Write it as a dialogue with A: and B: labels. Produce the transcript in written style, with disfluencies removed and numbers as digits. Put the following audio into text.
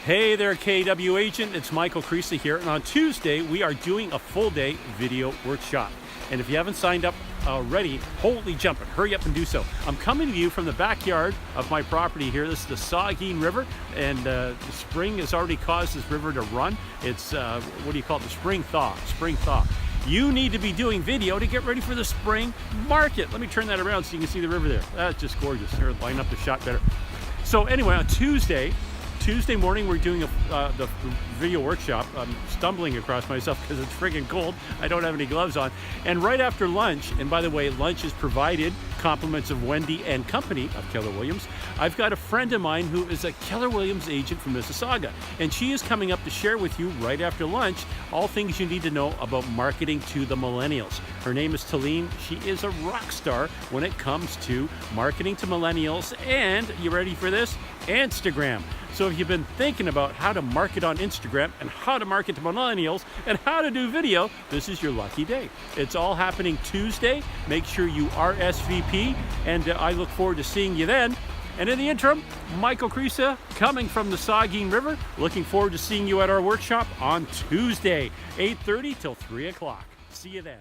A: Hey there, KW Agent. It's Michael Krisa here, and on Tuesday we are doing a full-day video workshop. And if you haven't signed up already, holy jumping, hurry up and do so. I'm coming to you from the backyard of my property here. This is the Saugeen River, and the spring has already caused this river to run. It's what do you call it? The spring thaw. You need to be doing video to get ready for the spring market. Let me turn that around so you can see the river there. That's just gorgeous. Here, line up the shot better. So anyway, on Tuesday morning, we're doing the video workshop. I'm stumbling across myself because it's friggin' cold. I don't have any gloves on. And right after lunch, and by the way, lunch is provided, compliments of Wendy and company of Keller Williams. I've got a friend of mine who is a Keller Williams agent from Mississauga, and she is coming up to share with you right after lunch all things you need to know about marketing to the millennials. Her name is Talene. She is a rock star when it comes to marketing to millennials, and you ready for this? Instagram. So if you've been thinking about how to market on Instagram and how to market to millennials and how to do video, this is your lucky day. It's all happening Tuesday. Make sure you RSVP, and I look forward to seeing you then. And in the interim, Michael Krisa coming from the Saugeen River. Looking forward to seeing you at our workshop on Tuesday, 8:30 till 3 o'clock. See you then.